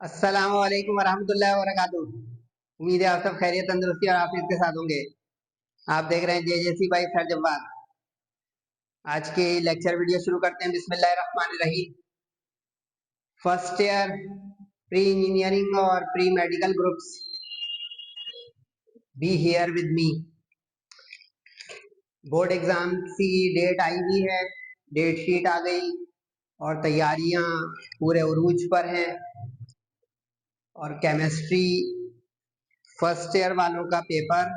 अस्सलाम वालेकुम वरहमतुल्लाहि वबरकातुहू। उम्मीद है आप सब खैरियत तंदुरुस्ती और आफियत के साथ होंगे। आप देख रहे हैं जेजेसी बाई सर जब्बार। आज के लेक्चर वीडियो शुरू करते हैं। बिस्मिल्लाहिर्रहमानिर्रहीम। फर्स्ट ईयर प्री इंजीनियरिंग और pre medical groups, be here with me. Board exam की डेट आई हुई है, डेट शीट आ गई और तैयारियां पूरे उरूज पर हैं। और केमिस्ट्री फर्स्ट ईयर वालों का पेपर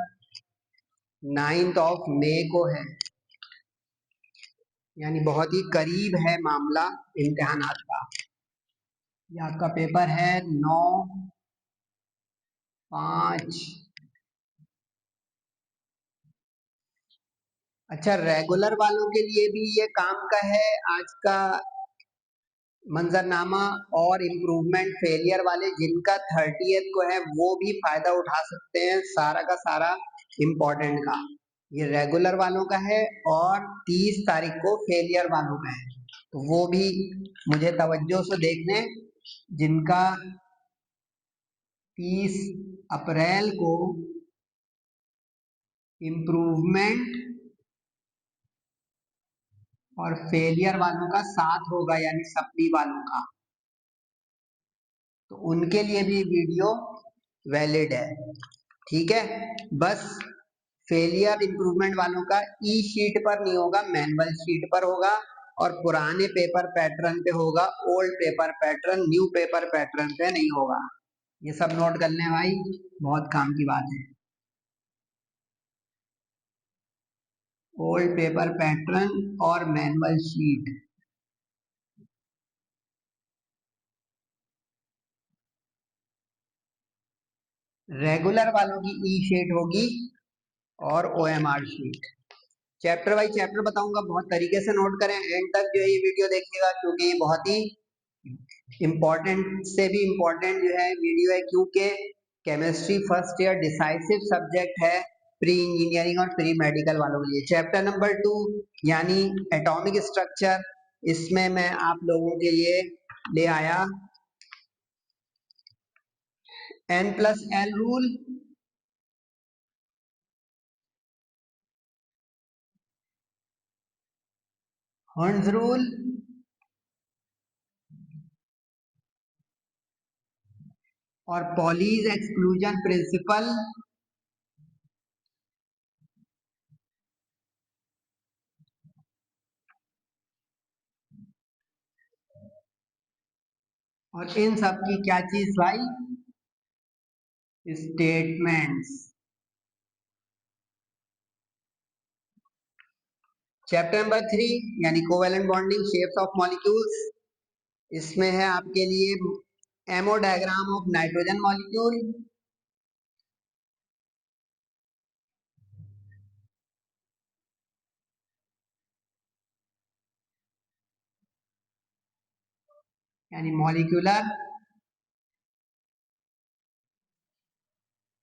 9 मई को है, यानी बहुत ही करीब है मामला इम्तिहानात का। ये आपका पेपर है 9/5। अच्छा, रेगुलर वालों के लिए भी ये काम का है आज का मंजरनामा। और इम्प्रूवमेंट फेलियर वाले जिनका 30th को है वो भी फायदा उठा सकते हैं सारा का सारा इम्पोर्टेंट का। ये रेगुलर वालों का है और 30 तारीख को फेलियर वालों का है, तो वो भी मुझे तवज्जो से देखने जिनका 30 अप्रैल को इम्प्रूवमेंट और फेलियर वालों का साथ होगा, यानी सप्ली वालों का, तो उनके लिए भी वीडियो वैलिड है। ठीक है, बस फेलियर इम्प्रूवमेंट वालों का ई शीट पर नहीं होगा, मैनुअल शीट पर होगा और पुराने पेपर पैटर्न पे होगा। Old paper pattern, new paper pattern पे नहीं होगा। ये सब नोट कर लें भाई, बहुत काम की बात है। ओल्ड पेपर पैटर्न और मैनुअल शीट। रेगुलर वालों की ई शीट होगी और OMR sheet. Chapter by chapter बताऊंगा, बहुत तरीके से नोट करें, एंड तक जो है ये वीडियो देखिएगा क्योंकि ये बहुत ही इम्पोर्टेंट से भी इम्पोर्टेंट जो है वीडियो है, क्योंकि chemistry first year decisive subject है प्री इंजीनियरिंग और प्री मेडिकल वालों के लिए। चैप्टर नंबर 2 यानी एटॉमिक स्ट्रक्चर, इसमें मैं आप लोगों के लिए ले आया N+L रूल, हर्ट्ज रूल और पॉलीज एक्सक्लूजन प्रिंसिपल। और इन सब की क्या चीज भाई? स्टेटमेंट्स। चैप्टर नंबर 3 यानी covalent bonding, shapes of molecules, इसमें है आपके लिए ammo diagram of nitrogen molecule, यानी मॉलिक्यूलर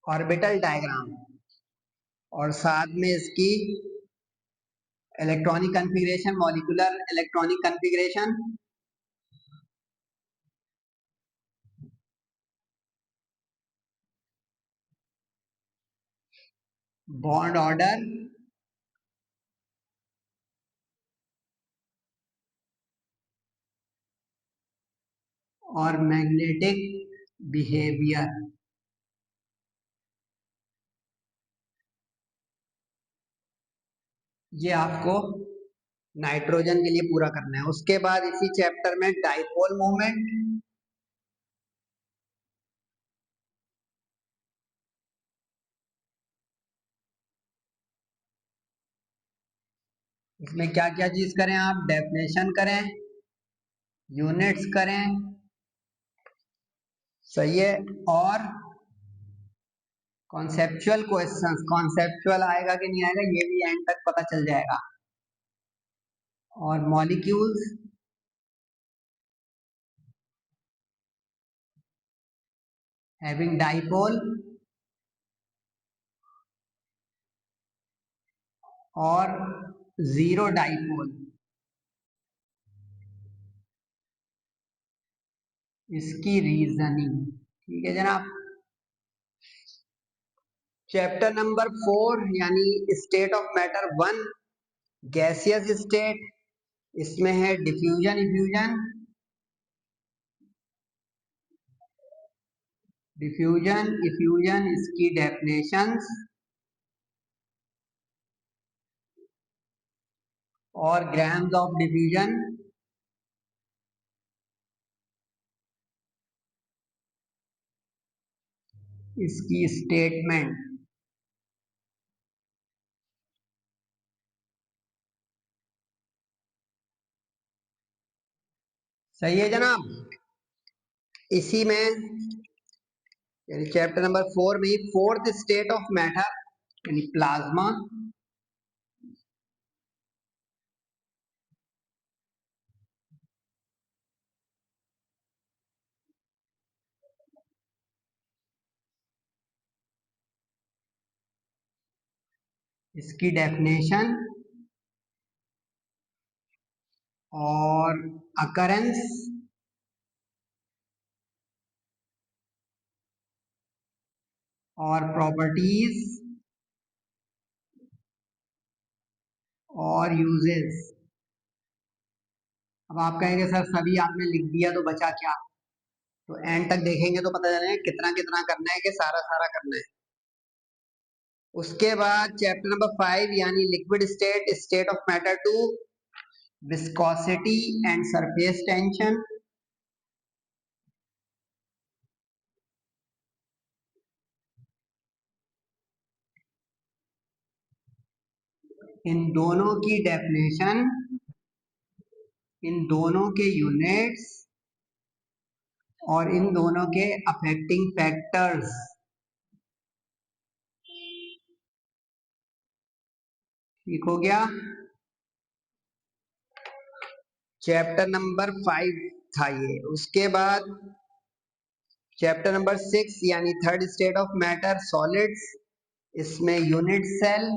ऑर्बिटल डायग्राम, और साथ में इसकी electronic configuration, molecular electronic configuration, bond order और मैग्नेटिक बिहेवियर। ये आपको नाइट्रोजन के लिए पूरा करना है। उसके बाद इसी चैप्टर में डाइपोल मोमेंट, इसमें क्या क्या चीज करें आप? डेफिनेशन करें, यूनिट्स करें, सही है, और कॉन्सेप्चुअल क्वेश्चंस, कॉन्सेप्चुअल आएगा कि नहीं आएगा ये भी एंड तक पता चल जाएगा। और मॉलिक्यूल्स, हैविंग डाइपोल और जीरो डाइपोल, इसकी रीजनिंग। ठीक है जनाब। चैप्टर नंबर 4 यानी state of matter 1, gaseous state. इसमें है डिफ्यूजन इफ्यूजन। डिफ्यूजन इफ्यूजन इसकी डेफिनेशंस और ग्राम्स ऑफ डिफ्यूजन। इसकी स्टेटमेंट। सही है जनाब। इसी में यानी चैप्टर नंबर 4 में ही फोर्थ स्टेट ऑफ मैटर यानी प्लाज्मा। इसकी डेफिनेशन और अकरेंस और प्रॉपर्टीज और यूजेस। अब आप कहेंगे सर सभी आपने लिख दिया तो बचा क्या? तो एंड तक देखेंगे तो पता चलेगा कितना कितना करना है कि सारा सारा करना है। उसके बाद चैप्टर नंबर 5 यानी liquid state, state of matter 2, viscosity and surface tension. इन दोनों की डेफिनेशन, इन दोनों के यूनिट्स और इन दोनों के अफेक्टिंग फैक्टर्स। ठीक हो गया। चैप्टर नंबर 5 था ये। उसके बाद चैप्टर नंबर 6 यानी third state of matter solids. इसमें यूनिट सेल,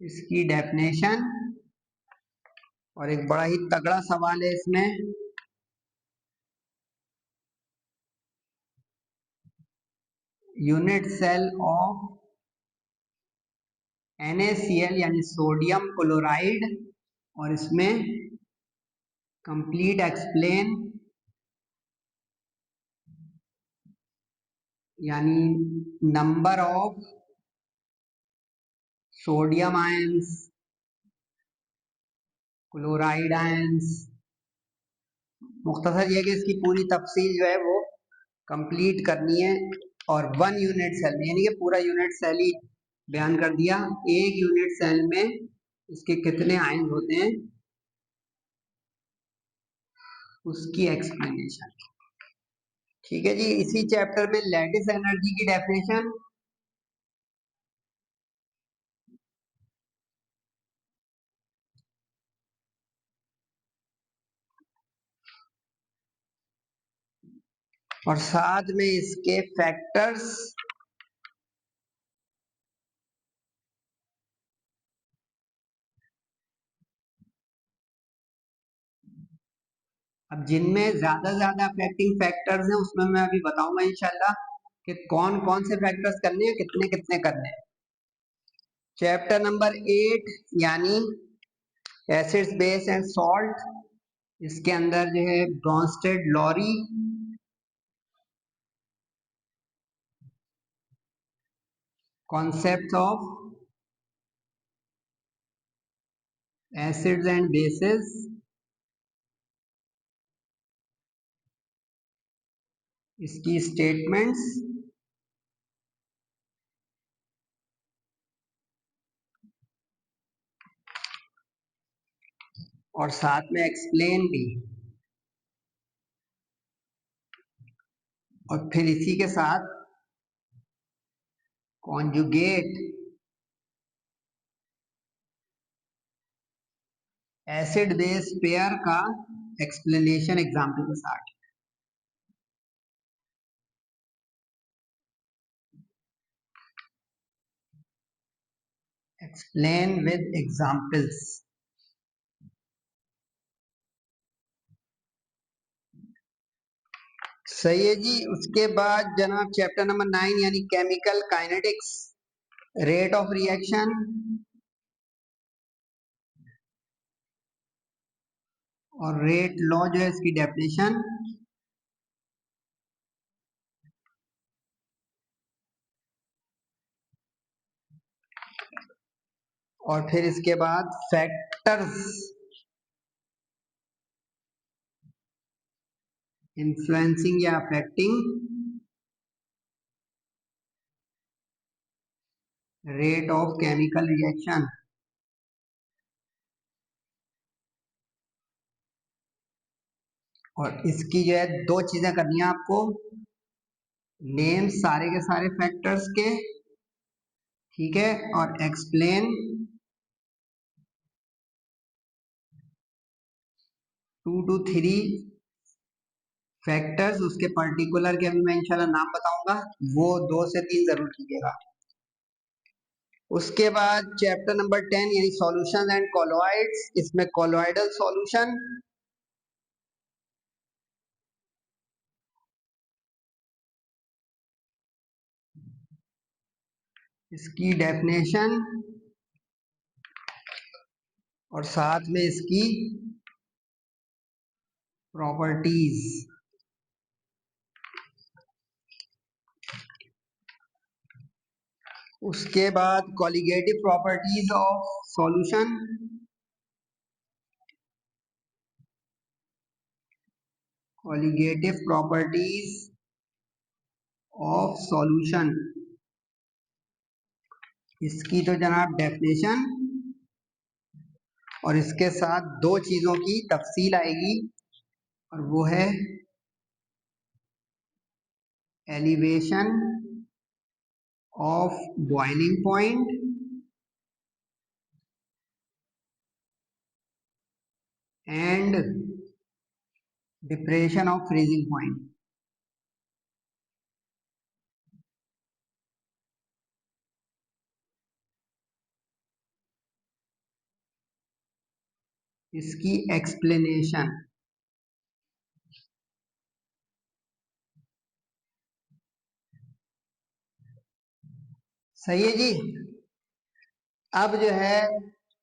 इसकी डेफिनेशन और एक बड़ा ही तगड़ा सवाल है इसमें, यूनिट सेल ऑफ NaCl यानी सोडियम क्लोराइड। और इसमें कंप्लीट एक्सप्लेन यानी number of sodium ions, chloride ions. मुख्तसर ये कि इसकी पूरी तफसील जो है वो कंप्लीट करनी है। और 1 यूनिट सेल में यानी कि पूरा यूनिट सेल ही बयान कर दिया। एक यूनिट सेल में इसके कितने आयन होते हैं उसकी एक्सप्लेनेशन। ठीक है जी। इसी चैप्टर में लैटिस एनर्जी की डेफिनेशन और साथ में इसके फैक्टर्स। अब जिनमें ज्यादा अफेक्टिंग फैक्टर्स हैं उसमें मैं अभी बताऊंगा इंशाल्लाह कि कौन कौन से फैक्टर्स करने हैं, कितने कितने करने हैं। चैप्टर नंबर 8 यानी एसिड्स बेस एंड सॉल्ट। इसके अंदर जो है Bronsted Lowry, concept of acids and bases, इसकी स्टेटमेंट्स और साथ में एक्सप्लेन भी। और फिर इसी के साथ कॉन्जुगेट एसिड बेस पेयर का एक्सप्लेनेशन एग्जाम्पल के साथ। Explain with examples. सही है जी। उसके बाद जनाब चैप्टर नंबर 9 यानी chemical kinetics, rate of reaction और रेट लॉ जो है इसकी डेफिनेशन, और फिर इसके बाद फैक्टर्स इन्फ्लुएंसिंग या affecting rate of chemical reaction. और इसकी जो है दो चीजें करनी है आपको, नेम सारे के सारे फैक्टर्स के, ठीक है, और एक्सप्लेन 2 to 3 फैक्टर्स, उसके पर्टिकुलर के अभी मैं इंशाल्लाह नाम बताऊंगा, वो 2 से 3 जरूर कीजिएगा। उसके बाद चैप्टर नंबर 10 यानी सॉल्यूशंस एंड कॉलॉइड्स, इसमें कॉलॉइडल सॉल्यूशन, इसकी डेफिनेशन और साथ में इसकी प्रॉपर्टीज। उसके बाद colligative properties of solution, colligative properties of solution, इसकी तो जनाब डेफिनेशन और इसके साथ दो चीजों की तफसील आएगी, और वो है elevation of boiling point and depression of freezing point. इसकी एक्सप्लेनेशन। सही है जी। अब जो है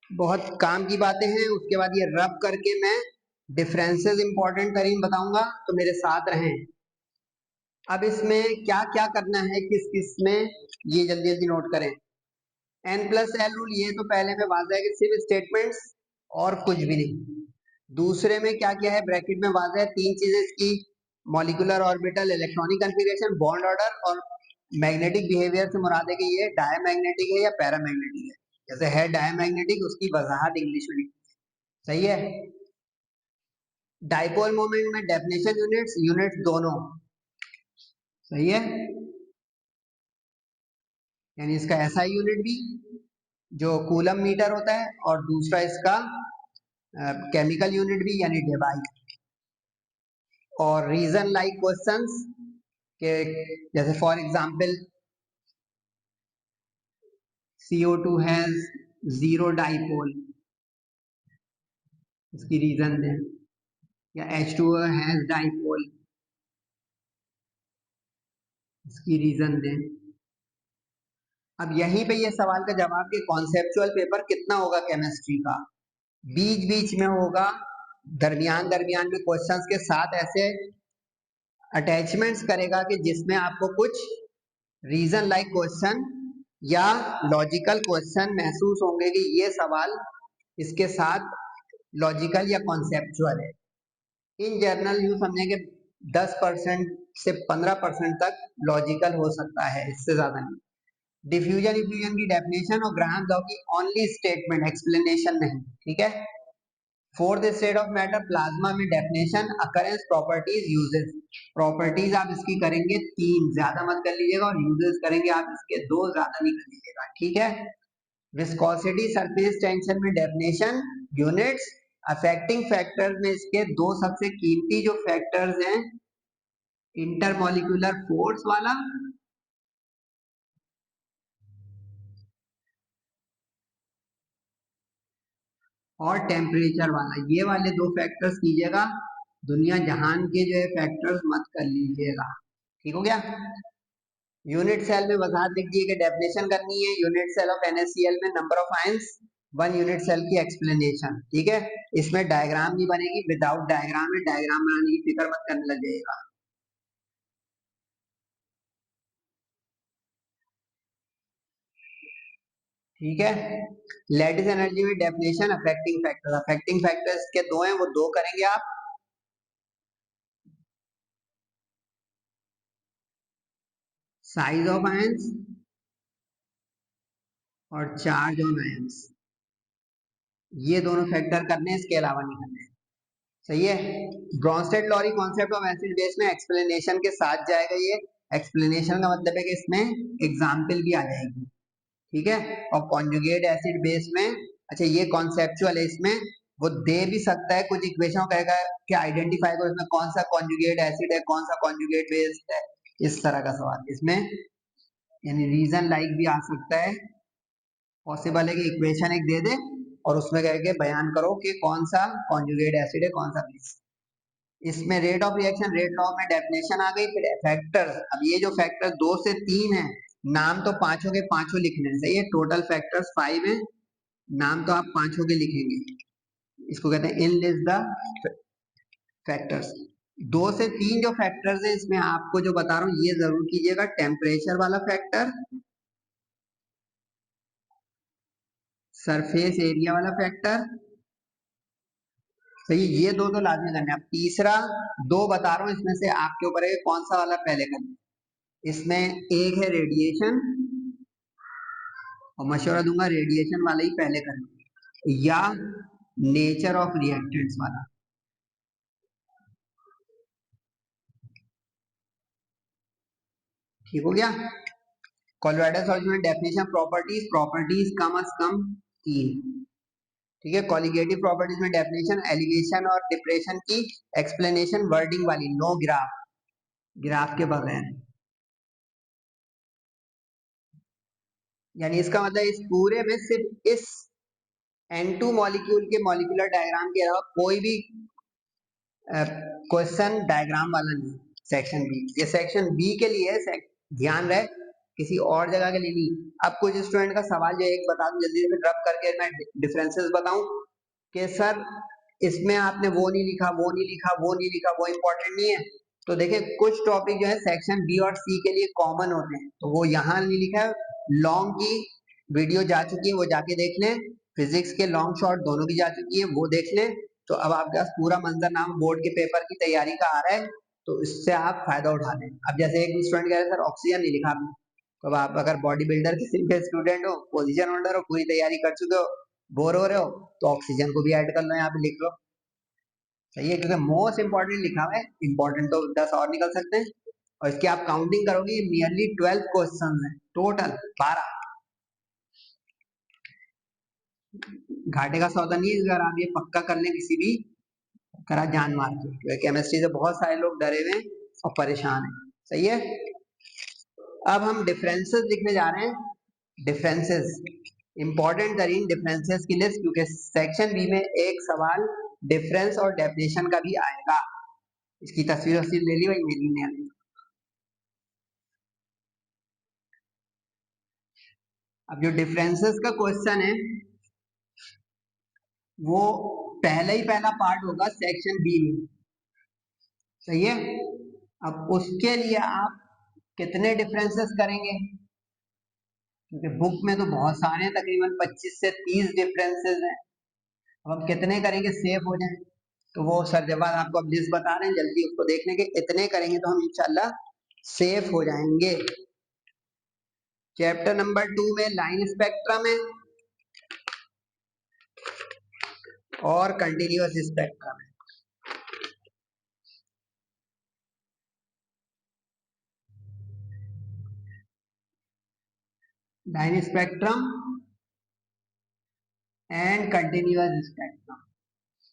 बहुत काम की बातें हैं, उसके बाद ये रब करके मैं डिफरेंसेस इंपॉर्टेंट तरीन बताऊंगा, तो मेरे साथ रहें। अब इसमें क्या क्या करना है, किस किस में, ये जल्दी जल्दी नोट करें। N+L रूल, ये तो पहले में वाज़ा है कि सिर्फ स्टेटमेंट्स और कुछ भी नहीं। दूसरे में क्या क्या है, ब्रैकेट में वाज़ा है 3 चीजें इसकी, molecular orbital, electronic configuration, bond order, और मैग्नेटिक बिहेवियर से मुराद है कि ये डायमैग्नेटिक है या पैरामैग्नेटिक है। जैसे है डायमैग्नेटिक, उसकी वजाहत इंग्लिश में लिखी। सही है। डाइपोल मोमेंट में डेफिनेशन यूनिट्स, यूनिट्स दोनों। सही है। यानी इसका एसआई यूनिट भी जो कूलम मीटर होता है, और दूसरा इसका केमिकल यूनिट भी यानी डेबाई। और रीजन लाइक क्वेश्चंस के, जैसे for example CO2 has 0 dipole, इसकी रीजन दें, या H2O हैज डाइपोल, इसकी रीजन दें। अब यहीं पे ये सवाल का जवाब कि कॉन्सेप्चुअल पेपर कितना होगा केमिस्ट्री का, बीच बीच में होगा, दरमियान दरमियान में क्वेश्चंस के साथ ऐसे अटैचमेंट्स करेगा कि जिसमें आपको कुछ रीजन लाइक क्वेश्चन या लॉजिकल क्वेश्चन महसूस होंगे कि ये सवाल इसके साथ लॉजिकल या कॉन्सेप्चुअल है। इन जनरल यूं समझें कि 10% से 15% तक लॉजिकल हो सकता है, इससे ज्यादा नहीं। डिफ्यूजन इफ्यूजन की डेफिनेशन और ग्राहम लॉ की ओनली स्टेटमेंट, एक्सप्लेनेशन नहीं, ठीक है। Fourth state of matter plasma में definition, occurrence, properties, uses. Properties आप इसकी करेंगे 3, ज्यादा मत कर लीजिएगा, और यूजेस करेंगे आप इसके 2, ज्यादा नहीं कर लीजिएगा, ठीक है। विस्कोसिटी, सरफेस टेंशन में डेफिनेशन, यूनिट्स। अफेक्टिंग फैक्टर्स में इसके 2 सबसे कीमती जो फैक्टर्स हैं, इंटरमोलिकुलर फोर्स वाला और टेम्परेचर वाला, ये वाले 2 फैक्टर्स कीजिएगा। दुनिया जहान के जो है फैक्टर्स मत कर लीजिएगा। ठीक हो गया। यूनिट सेल में वजाहत लिख दिए कि डेफिनेशन करनी है। यूनिट सेल ऑफ NaCl में number of ions, one unit cell की एक्सप्लेनेशन। ठीक है, इसमें डायग्राम नहीं बनेगी, विदाउट डायग्राम है, डायग्राम बनाने की फिक्र मत करने लग जाइएगा। ठीक है, लैटिस एनर्जी में definition, affecting factor. Affecting factors के दो हैं, वो दो करेंगे आप। साइज ऑफ आयंस और चार्ज ऑन आयंस, ये दोनों फैक्टर करने हैं, इसके अलावा नहीं करने हैं। सही है। Bronsted Lowry concept of acid base में एक्सप्लेनेशन के साथ जाएगा। ये एक्सप्लेनेशन का मतलब है कि इसमें एग्जाम्पल भी आ जाएगी। ठीक है, और कॉन्जुगेट एसिड बेस में, अच्छा ये कॉन्सेप्चुअल है, इसमें वो दे भी सकता है कुछ इक्वेशन, कहेगा कि आइडेंटिफाई करो इसमें कौन सा कॉन्जुगेट एसिड है, कौन सा कॉन्जुगेट बेस है, इस तरह का सवाल इसमें, यानी रीजन लाइक भी आ सकता है। पॉसिबल है कि इक्वेशन एक दे दे और उसमें कह के बयान करो कि कौन सा कॉन्जुगेट एसिड है, कौन सा बेस। इसमें rate of reaction, rate law में डेफिनेशन आ गई। फिर फैक्टर्स, अब ये जो फैक्टर 2 से 3 है, नाम तो पांचों के पांचों लिखने हैं। सही है, टोटल फैक्टर्स 5 है, नाम तो आप पांचों के लिखेंगे। इसको कहते हैं इन लिस्ट द फैक्टर्स। 2 से 3 जो फैक्टर्स है, इसमें आपको जो बता रहा हूँ ये जरूर कीजिएगा। टेम्परेचर वाला फैक्टर, सरफेस एरिया वाला फैक्टर। सही, ये दो तो लाजमी करना है। अब तीसरा दो बता रहा हूँ, इसमें से आपके ऊपर है कौन सा वाला पहले करना है। इसमें एक है रेडिएशन, और मशवरा दूंगा रेडिएशन वाला ही पहले करना, या नेचर ऑफ रिएक्टेंट्स वाला। ठीक हो गया। कोलोइडल सॉल्यूशन में डेफिनेशन, प्रॉपर्टीज, प्रॉपर्टीज कम अज कम 3। ठीक है, कॉलिगेटिव प्रॉपर्टीज में डेफिनेशन, एलिवेशन और डिप्रेशन की एक्सप्लेनेशन वर्डिंग वाली, नो ग्राफ, ग्राफ के बगैर। यानी इसका मतलब इस पूरे में सिर्फ इस N2 मॉलिक्यूल के मॉलिक्यूलर डायग्राम के अलावा कोई भी क्वेश्चन डायग्राम वाला नहीं। सेक्शन बी, ये सेक्शन बी के लिए है, ध्यान रहे, किसी और जगह के लिए नहीं। अब कुछ स्टूडेंट का सवाल जो एक बता दूं जल्दी से रब करके, मैं डिफरेंसेस बताऊं कि सर इसमें आपने वो नहीं लिखा, वो नहीं लिखा, वो नहीं लिखा, वो इंपॉर्टेंट नहीं है। तो देखिए कुछ टॉपिक जो है सेक्शन बी और सी के लिए कॉमन होते हैं, तो वो यहाँ नहीं लिखा है। लॉन्ग की वीडियो जा चुकी है, वो जाके देख लें। फिजिक्स के लॉन्ग शॉर्ट दोनों की जा चुकी है, वो देख लें। तो अब आपके पास पूरा मंजरनामा बोर्ड के पेपर की तैयारी का आ रहा है, तो इससे आप फायदा उठा लें। अब जैसे एक स्टूडेंट कह रहे सर ऑक्सीजन नहीं लिखा आपने, तो अब आप अगर बॉडी बिल्डर किसी के स्टूडेंट हो, पोजीशन होल्डर हो, पूरी तैयारी कर चुके हो, बोर हो रहे हो, तो ऑक्सीजन को भी ऐड कर लो, यहाँ पे लिख लो। सही है, क्योंकि मोस्ट इंपॉर्टेंट लिखा हुआ है, इंपॉर्टेंट तो 10 और निकल सकते हैं। और इसकी आप काउंटिंग करोगे, नियरली 12 क्वेश्चन है, टोटल 12। घाटे का सौदा नहीं है अगर आप ये पक्का कर लें किसी भी करा जान मार के, क्योंकि केमिस्ट्री से बहुत सारे लोग डरे हुए हैं और परेशान हैं। सही है, अब हम डिफरेंसेस लिखने जा रहे हैं। डिफरेंसेस, इंपॉर्टेंट तरीन डिफरेंसेस की लिस्ट, क्योंकि सेक्शन बी में एक सवाल डिफरेंस और डेफिनेशन का भी आएगा। इसकी तस्वीर वस्वीर ले ली भाई, मेरी ने आनी। अब जो डिफरेंसेस का क्वेश्चन है, वो पहला ही पहला पार्ट होगा सेक्शन बी में। सही है, अब उसके लिए आप कितने डिफरेंसेस करेंगे, क्योंकि बुक में तो बहुत सारे हैं, तकरीबन 25 से 30 डिफरेंसेस हैं। अब हम कितने करेंगे सेफ हो जाए, तो वो सर जब आपको अब लिस्ट बता रहे हैं, जल्दी उसको देखने के, इतने करेंगे तो हम इंशाल्लाह सेफ हो जाएंगे। चैप्टर नंबर 2 में लाइन स्पेक्ट्रम है और कंटिन्यूअस स्पेक्ट्रम है। Line spectrum and continuous spectrum.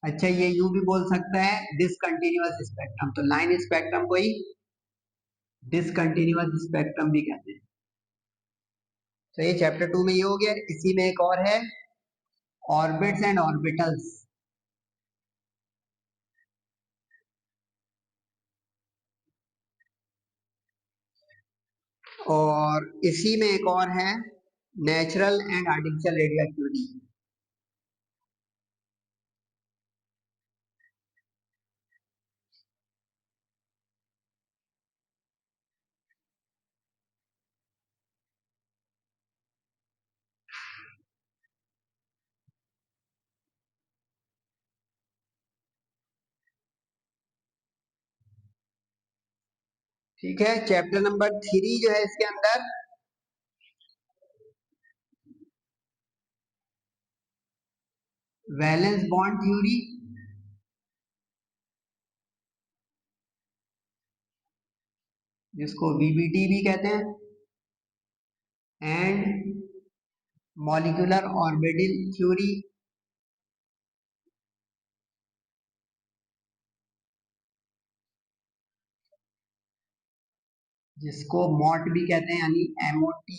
अच्छा, ये यूं भी बोल सकता है डिसकंटिन्यूअस स्पेक्ट्रम, तो लाइन स्पेक्ट्रम को ही डिसकंटिन्यूअस स्पेक्ट्रम भी कहते हैं। तो ये चैप्टर 2 में ये हो गया। इसी में एक और है, ऑर्बिट्स एंड ऑर्बिटल्स। और इसी में एक और है natural and artificial radio activity. ठीक है, चैप्टर नंबर 3 जो है इसके अंदर वैलेंस बॉन्ड थ्योरी, जिसको वीबीटी भी कहते हैं, एंड मॉलिक्यूलर ऑर्बिटल थ्योरी, जिसको मॉट भी कहते हैं, यानी एमओटी,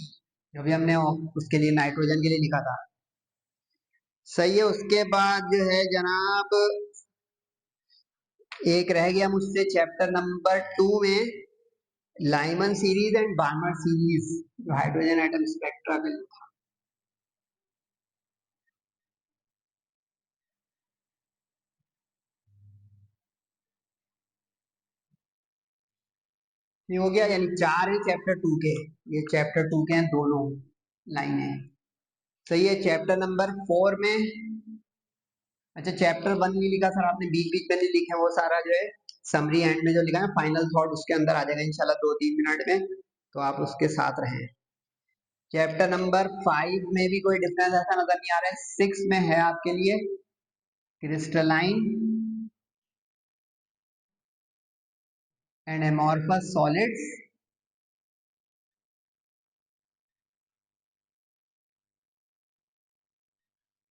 जो भी हमने उसके लिए नाइट्रोजन के लिए लिखा था। सही है। उसके बाद जो है जनाब एक रह गया मुझसे चैप्टर नंबर 2 में Lyman series and burner series, जो हाइड्रोजन एटम स्पेक्ट्रा में। ये हो गया, यानी 4 है चैप्टर 2 के। ये चैप्टर 2 के हैं दोनों लाइनें। सही है। चैप्टर नंबर 4 में, अच्छा चैप्टर 1 नहीं लिखा सर आपने, बीच बीच में नहीं लिखे, वो सारा जो है समरी एंड में जो लिखा है फाइनल थॉट उसके अंदर आ जाएगा इंशाल्लाह 2-3 मिनट में, तो आप उसके साथ रहें। चैप्टर नंबर 5 में भी कोई डिफरेंस ऐसा नजर नहीं आ रहा है। 6 में है आपके लिए क्रिस्टलाइन एंड एमॉर्फस सॉलिड्स,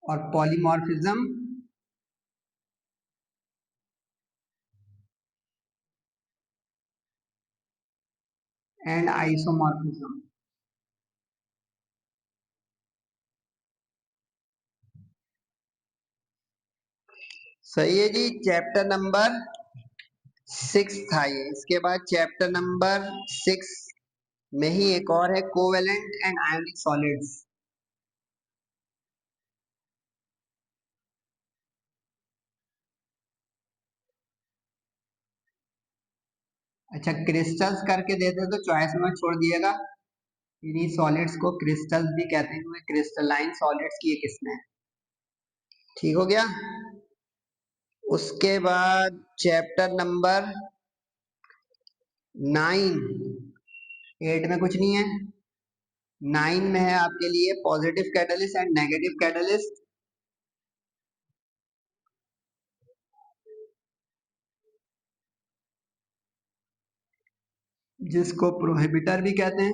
और पॉलीमॉर्फिज्म एंड आइसोमॉर्फिज्म। सही है जी। चैप्टर नंबर 6 था ये। इसके बाद चैप्टर नंबर 6 में ही एक और है कोवेलेंट एंड आयोनिक सॉलिड्स। अच्छा क्रिस्टल्स करके देते तो चॉइस में छोड़ दिएगा। इन्हीं सॉलिड्स को क्रिस्टल्स भी कहते हैं क्योंकि क्रिस्टलाइन सॉलिड्स की ये किस्में है। ठीक हो गया। उसके बाद चैप्टर नंबर 9, 8 में कुछ नहीं है। 9 में है आपके लिए positive catalyst and negative catalyst, जिसको प्रोहिबिटर भी कहते हैं,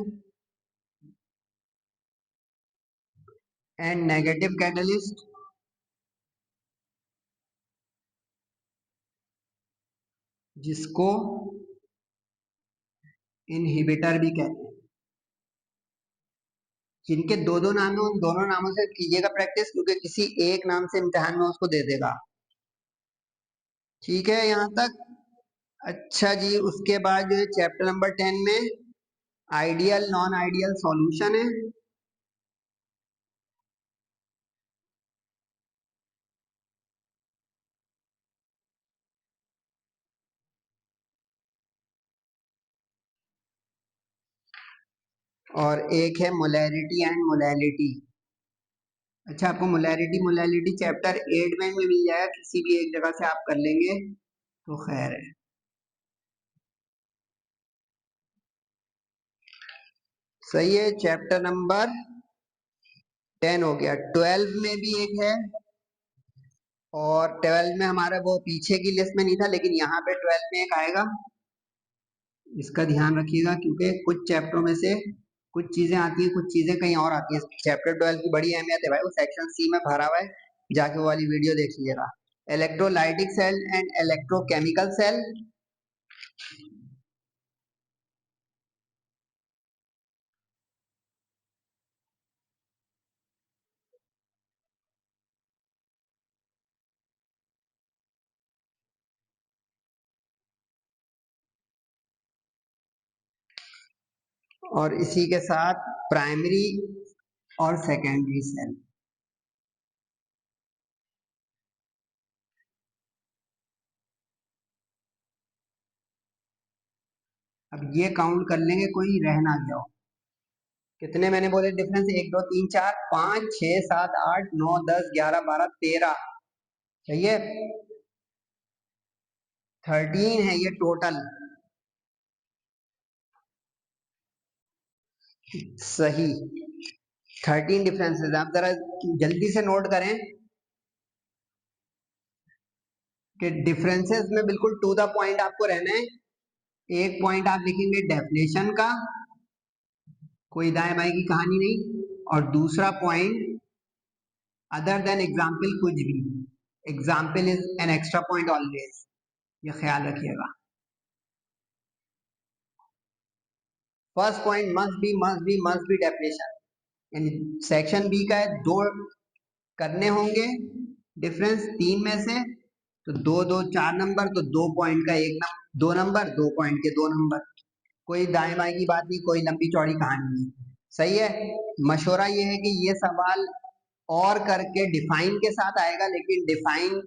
एंड नेगेटिव कैटलिस्ट, जिसको इनहिबिटर भी कहते हैं। जिनके दो दो नामों दोनों नामों से कीजिएगा प्रैक्टिस, क्योंकि किसी एक नाम से इम्तिहान में उसको दे देगा। ठीक है यहाँ तक। अच्छा जी, उसके बाद जो है चैप्टर नंबर 10 में आइडियल नॉन आइडियल सॉल्यूशन है, और एक है मोलैरिटी एंड मोलैलिटी। अच्छा आपको मोलैरिटी मोलैलिटी चैप्टर 8 में भी मिल जाएगा, किसी भी एक जगह से आप कर लेंगे तो खैर है। सही है। चैप्टर नंबर 10 हो गया। 12 में भी एक है, और 12 में हमारा वो पीछे की लिस्ट में नहीं था, लेकिन यहाँ पे 12 में एक आएगा। इसका ध्यान रखिएगा क्योंकि कुछ चैप्टरों में से कुछ चीजें आती हैं, कुछ चीजें कहीं और आती हैं। चैप्टर 12 की बड़ी अहमियत है भाई, वो सेक्शन सी में भरा हुआ है, जाके वो वाली वीडियो देख लीजिएगा। Electrolytic cell and electrochemical cell, और इसी के साथ प्राइमरी और सेकेंडरी सेल। अब ये काउंट कर लेंगे, कोई रह ना गया हो। कितने मैंने बोले डिफरेंस? 1 2 3 4 5 6 7 8 9 10 11 12 13। सही है, 13 है ये टोटल। सही, 13 डिफरेंसेस। आप जरा जल्दी से नोट करें कि डिफरेंसेस में बिल्कुल टू द पॉइंट आपको रहना है। एक पॉइंट आप लिखेंगे डेफिनेशन का, कोई दाएं बाएं की कहानी नहीं। और दूसरा पॉइंट अदर देन एग्जाम्पल कुछ भी। Example is an extra point always, ये ख्याल रखिएगा। First point must be definition. यानी सेक्शन बी का है, दो करने होंगे डिफरेंस तीन में से, तो दो दो 4 नंबर, तो 2 पॉइंट का एक नंबर, 2 नंबर, 2 पॉइंट के 2 नंबर। कोई दाएं बाएं की बात नहीं, कोई लंबी चौड़ी कहानी नहीं। सही है। मशवरा ये है कि ये सवाल और करके डिफाइन के साथ आएगा, लेकिन डिफाइन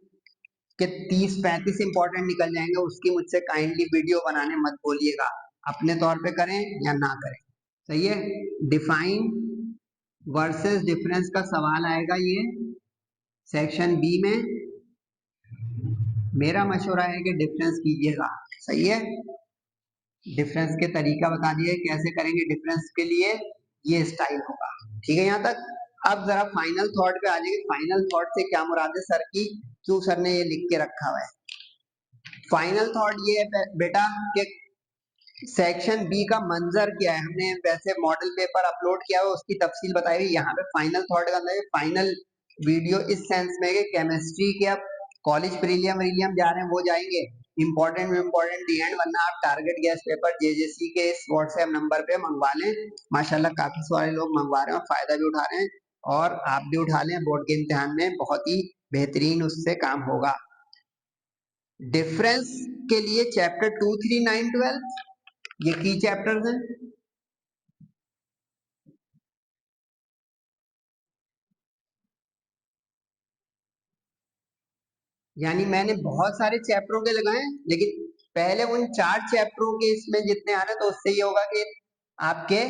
के 30-35 इंपॉर्टेंट निकल जाएंगे, उसकी मुझसे काइंडली वीडियो बनाने मत बोलिएगा। अपने तौर पे करें या ना करें। सही है। डिफाइन वर्सेस डिफरेंस का सवाल आएगा ये सेक्शन बी में। मेरा मशवरा है कि डिफरेंस कीजिएगा। सही है। डिफरेंस के तरीका बता दिए कैसे करेंगे डिफरेंस के लिए, ये स्टाइल होगा। ठीक है यहाँ तक। अब जरा फाइनल थॉट पे आ जाइए। फाइनल थॉट से क्या मुराद है सर की, क्यों सर ने ये लिख के रखा हुआ है? फाइनल थॉट ये है बेटा कि सेक्शन बी का मंजर क्या है। हमने वैसे मॉडल पेपर अपलोड किया हुआ, उसकी तफसील बताई हुई। यहाँ पे फाइनल थॉट का मतलब फाइनल वीडियो इस सेंस में कि केमिस्ट्री के अब कॉलेज प्रीलियम विलियम जा रहे हैं, वो जाएंगे इम्पोर्टेंट दी एंड, वरना आप टारगेट गैस पेपर जेजेसी के इस व्हाट्सएप नंबर पे मंगवा लें। माशाल्लाह काफी सारे लोग मंगवा रहे हैं और फायदा भी उठा रहे हैं, और आप भी उठा लें। बोर्ड के इम्तिहान में बहुत ही बेहतरीन उससे काम होगा। डिफरेंस के लिए चैप्टर 2 3 9 12 ये की चैप्टर्स हैं। यानी मैंने बहुत सारे चैप्टरों के लगाए, लेकिन पहले उन 4 चैप्टरों के इसमें जितने आ रहे हैं, तो उससे ये होगा कि आपके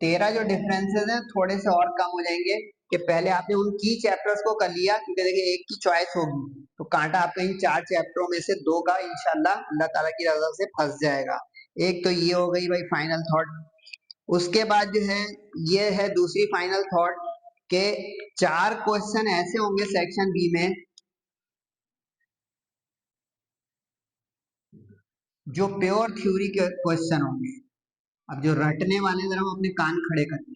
13 जो डिफरेंसेस हैं थोड़े से और कम हो जाएंगे। कि पहले आपने उन की चैप्टर्स को कर लिया, क्योंकि देखिए एक की चॉइस होगी, तो कांटा आपका इन 4 चैप्टरों में से 2 का इंशाल्लाह अल्लाह ताला की रजा से फंस जाएगा। एक तो ये हो गई भाई फाइनल थॉट। उसके बाद जो है ये है दूसरी फाइनल थॉट के 4 क्वेश्चन ऐसे होंगे सेक्शन बी में जो प्योर थ्योरी के क्वेश्चन होंगे। अब जो रटने वाले जरा अपने कान खड़े कर लें।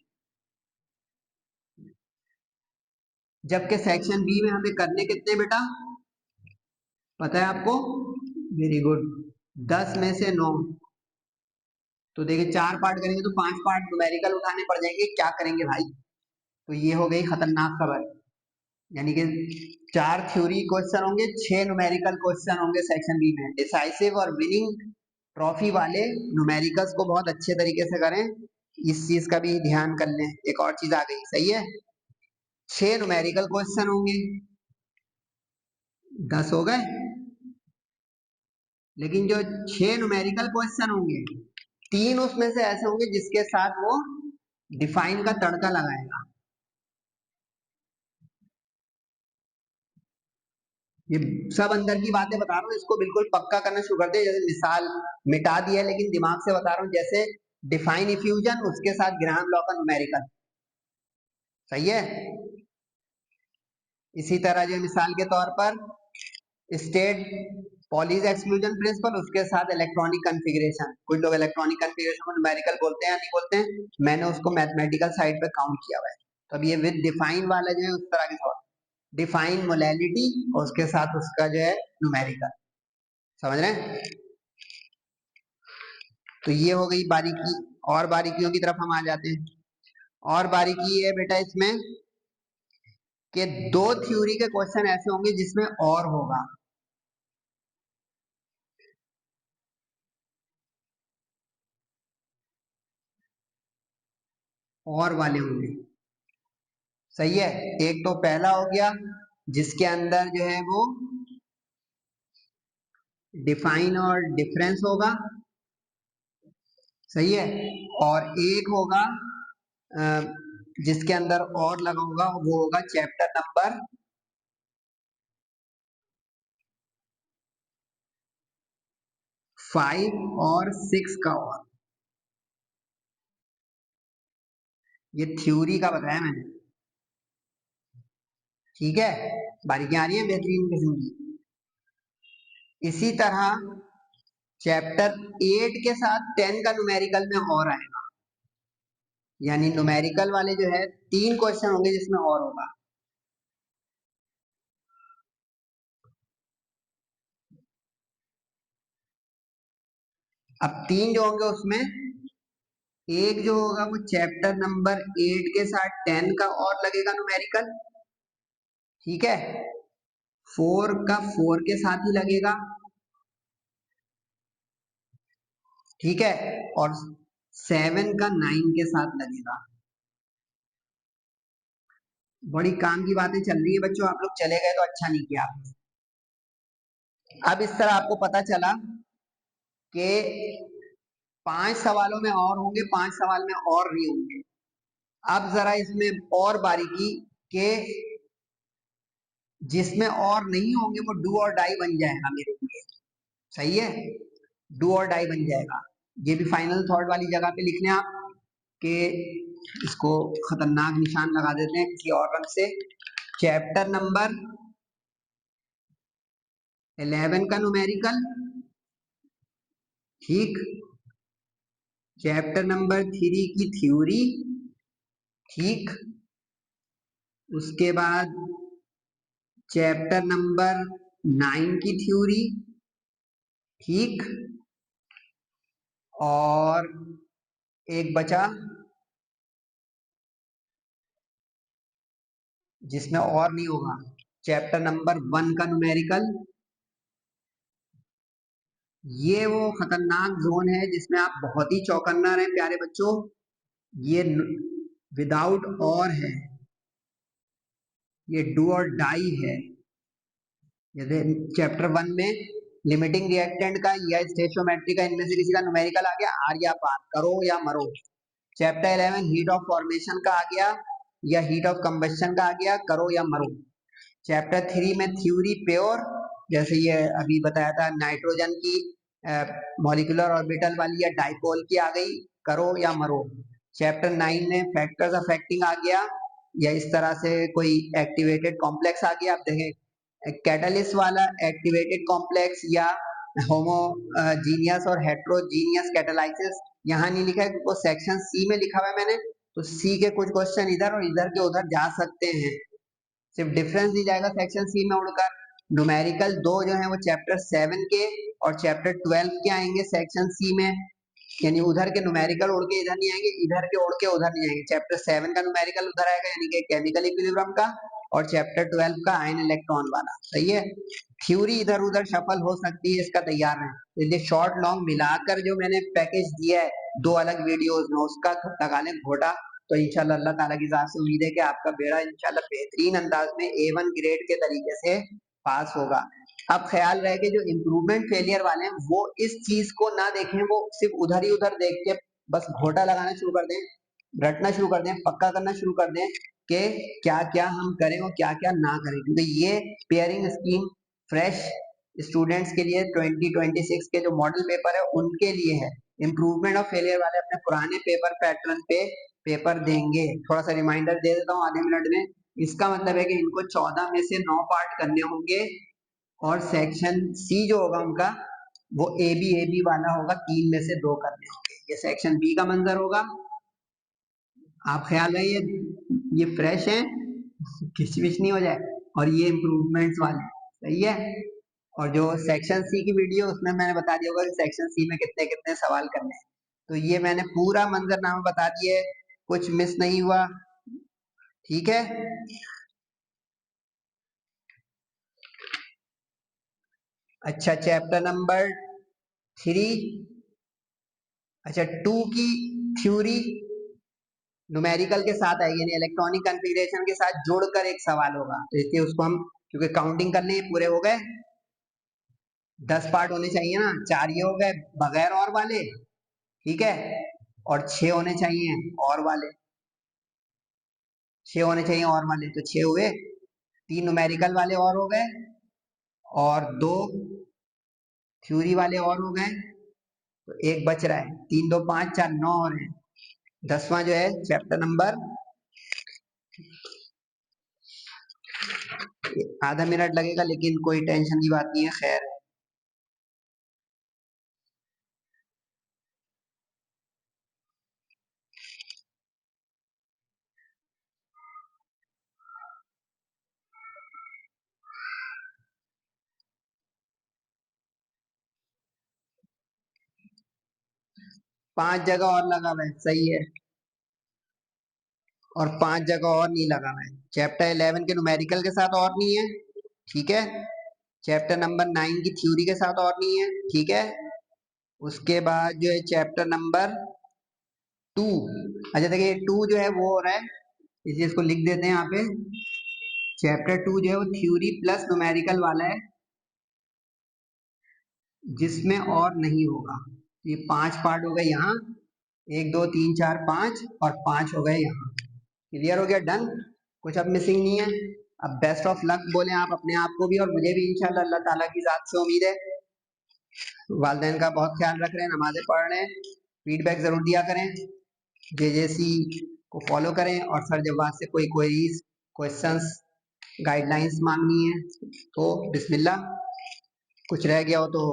जबकि सेक्शन बी में हमें करने कितने बेटा पता है आपको? वेरी गुड, 10 में से 9। तो देखिए 4 पार्ट करेंगे तो 5 पार्ट न्यूमेरिकल उठाने पड़ जाएंगे। क्या करेंगे भाई? तो ये हो गई खतरनाक खबर। यानी कि 4 थ्योरी क्वेश्चन होंगे, 6 न्यूमेरिकल क्वेश्चन होंगे सेक्शन बी में। डिसाइसिव और विनिंग ट्रॉफी वाले न्यूमेरिकल्स को बहुत अच्छे तरीके से करें, इस चीज का भी ध्यान कर लें। एक और चीज आ गई, सही है। 6 न्यूमेरिकल क्वेश्चन होंगे, 10 हो गए। लेकिन जो 6 न्यूमेरिकल क्वेश्चन होंगे, 3 उसमें से ऐसे होंगे जिसके साथ वो डिफाइन का तड़का लगाएगा। ये सब अंदर की बातें बता रहा हूँ, इसको बिल्कुल पक्का करना शुरू कर दे। जैसे मिसाल मिटा दी है, लेकिन दिमाग से बता रहा हूँ। जैसे डिफाइन इफ्यूजन, उसके साथ ग्राहम लॉ का न्यूमेरिकल। सही है। इसी तरह जो मिसाल के तौर पर स्टेट पॉलीज एक्सक्लूजन प्रिंसिपल, उसके साथ इलेक्ट्रॉनिक कॉन्फ़िगरेशन। कुछ लोग इलेक्ट्रॉनिक कॉन्फ़िगरेशन को न्यूमेरिकल बोलते हैं या नहीं बोलते हैं, मैंने उसको मैथमेटिकल साइड पे काउंट किया हुआ है। तो अब ये विद डिफाइन वाला जो है उस तरह के सवाल, डिफाइन मोलैलिटी और उसके साथ उसका जो है न्यूमेरिकल। समझ रहे हैं? तो ये हो गई बारीकी। और बारीकियों की तरफ हम आ जाते हैं। और बारीकी है बेटा इसमें कि 2 थ्योरी के क्वेश्चन ऐसे होंगे जिसमें और होगा। और वाले होंगे। सही है। एक तो पहला हो गया जिसके अंदर जो है वो डिफाइन और डिफरेंस होगा। सही है। और एक होगा जिसके अंदर और लगा होगा, वो होगा चैप्टर नंबर 5 और 6 का। और ये थ्योरी का बताया मैंने। ठीक है, बारीकियां आ रही है बेहतरीन किस्म की। इसी तरह चैप्टर 8 के साथ 10 का न्यूमेरिकल में और आएगा, यानी न्यूमेरिकल वाले जो है 3 क्वेश्चन होंगे जिसमें और होगा। अब 3 जो होंगे उसमें एक जो होगा वो चैप्टर नंबर 8 के साथ 10 का और लगेगा न्यूमेरिकल। ठीक है। 4 का 4 के साथ ही लगेगा। ठीक है। और 7 का 9 के साथ लगेगा। बड़ी काम की बातें चल रही है बच्चों, आप लोग चले गए तो अच्छा नहीं किया आपने। अब इस तरह आपको पता चला कि 5 सवालों में और होंगे, 5 सवाल में और नहीं होंगे। अब जरा इसमें और बारीकी के जिसमें और नहीं होंगे वो डू और डाई बन जाएगा मेरे लिए। सही है, डू और डाई बन जाएगा। ये भी फाइनल थॉट वाली जगह पे लिख लें आप कि इसको खतरनाक निशान लगा देते हैं किसी और रंग से। चैप्टर नंबर 11 का न्यूमेरिकल। ठीक। चैप्टर नंबर 3 की थ्योरी। ठीक। उसके बाद चैप्टर नंबर 9 की थ्योरी। ठीक। और एक बचा जिसमें और नहीं होगा, चैप्टर नंबर 1 का न्यूमेरिकल। ये वो खतरनाक जोन है जिसमें आप बहुत ही चौकन्ना रहे प्यारे बच्चों। ये विदाउट और है, ये डू और डाई है। जैसे चैप्टर 1 में लिमिटिंग रिएक्टेंट का या स्टेचोमेट्री का इनमें से किसी का न्यूमेरिकल आ गया, आर या पार, करो या मरो। चैप्टर 11 हीट ऑफ फॉर्मेशन का आ गया या हीट ऑफ कंबशन का आ गया, करो या मरो। चैप्टर 3 में थ्योरी प्योर, जैसे ये अभी बताया था नाइट्रोजन की मॉलिक्यूलर ऑर्बिटल वाली या डाइपोल की आ गई, करो या मरो। चैप्टर 9 में फैक्टर्स अफेक्टिंग आ गया या इस तरह से कोई एक्टिवेटेड कॉम्प्लेक्स आ गया। आप देखें कैटलिस्ट वाला एक्टिवेटेड कॉम्प्लेक्स या होमोजीनियस और हेट्रोजीनियस कैटालाइसिस यहाँ नहीं लिखा है, वो सेक्शन सी में लिखा हुआ है मैंने। तो सी के कुछ क्वेश्चन इधर और इधर के उधर जा सकते हैं, सिर्फ डिफरेंस दी जाएगा सेक्शन सी में उड़कर। न्यूमेरिकल 2 जो है वो चैप्टर 7 के और चैप्टर 12 के आएंगे सेक्शन सी में, यानी उधर के न्यूमेरिकल उड़ के इधर नहीं आएंगे, इधर के उड़ के उधर नहीं आएंगे। चैप्टर 7 का न्यूमेरिकल उधर आएगा यानी कि केमिकल इक्विलिब्रियम का, और चैप्टर 12 का आयन इलेक्ट्रॉन वाला। सही है। थ्योरी इधर उधर शफल हो सकती है, इसका तैयार है। इसलिए शॉर्ट लॉन्ग मिलाकर जो मैंने पैकेज दिया है 2 अलग वीडियोस में, उसका लगा लें घोटा। तो इंशाल्लाह अल्लाह ताला की जात से उम्मीद है कि आपका बेड़ा इंशाल्लाह बेहतरीन अंदाज में A1 ग्रेड के तरीके से पास होगा। अब ख्याल रहे कि जो इम्प्रूवमेंट फेलियर वाले हैं वो इस चीज को ना देखें, वो सिर्फ उधर ही उधर देख के बस घोटा लगाना शुरू कर दें, रटना शुरू कर दें, पक्का करना शुरू कर दें कि क्या क्या हम करें और क्या क्या ना करें, क्योंकि ये पेयरिंग स्कीम फ्रेश स्टूडेंट्स के लिए 2026 के जो मॉडल पेपर है उनके लिए है। इम्प्रूवमेंट और फेलियर वाले अपने पुराने पेपर पैटर्न पे पेपर देंगे। थोड़ा सा रिमाइंडर दे देता हूँ आधे मिनट में। इसका मतलब है कि इनको 14 में से 9 पार्ट करने होंगे और सेक्शन सी जो होगा उनका वो ए बी वाला होगा, 3 में से 2 करने होंगे। ये सेक्शन बी का मंजर होगा। आप ख्याल रहिए ये फ्रेश है, किचमिच नहीं हो जाए, और ये इम्प्रूवमेंट्स वाले। सही है। और जो सेक्शन सी की वीडियो उसमें मैंने बता दिया होगा कि सेक्शन सी में कितने कितने सवाल करने हैं। तो ये मैंने पूरा मंजरनामा बता दिए, कुछ मिस नहीं हुआ। ठीक है। अच्छा चैप्टर नंबर 3, अच्छा 2 की थ्योरी न्यूमेरिकल के साथ आएगी, यानी इलेक्ट्रॉनिक कॉन्फ़िगरेशन के साथ जोड़कर एक सवाल होगा, तो इसलिए उसको हम, क्योंकि काउंटिंग करने ही पूरे हो गए, 10 पार्ट होने चाहिए ना, 4 ये हो गए बगैर और वाले, ठीक है, और 6 होने चाहिए और वाले, 6 होने चाहिए और वाले, तो 6 हुए, 3 न्यूमेरिकल वाले और हो गए, और 2 थ्योरी वाले और हो गए, तो एक बच रहा है, 3 2 5 4 9 और है। 10वां जो है चैप्टर नंबर, आधा मिनट लगेगा लेकिन कोई टेंशन की बात नहीं है, खैर। 5 जगह और लगा हुआ है, सही है, और 5 जगह और नहीं लगा हुआ है। चैप्टर 11 के न्यूमेरिकल के साथ और नहीं है, ठीक है, चैप्टर नंबर 9 की थ्योरी के साथ और नहीं है, ठीक है, उसके बाद जो है चैप्टर नंबर 2, अच्छा देखिए 2 जो है वो हो रहा है, इसे इसको लिख देते हैं यहाँ पे, चैप्टर 2 जो है वो थ्योरी प्लस न्यूमेरिकल वाला है, जिसमें और नहीं होगा, ये 5 पार्ट हो गए यहाँ, 1 2 3 4 5 और 5 हो गए यहाँ, क्लियर हो गया, डन, कुछ अब मिसिंग नहीं है। अब बेस्ट ऑफ लक बोले आप अपने आप को भी और मुझे भी, इंशाल्लाह अल्लाह ताला की जात से उम्मीद है। वालिदैन का बहुत ख्याल रख रहे हैं, नमाजें पढ़ रहे हैं, फीडबैक जरूर दिया करें, जेजेसी को फॉलो करें, और सर जब वहां से कोई क्वेरीज, क्वेश्चंस, गाइडलाइंस मांगनी है तो बिस्मिल्लाह, कुछ रह गया हो तो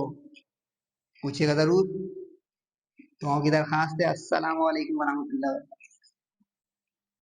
पूछेगा जरूर। दुआओं की दरखास्त है। अस्सलाम वालेकुम वरहमतुल्लाह।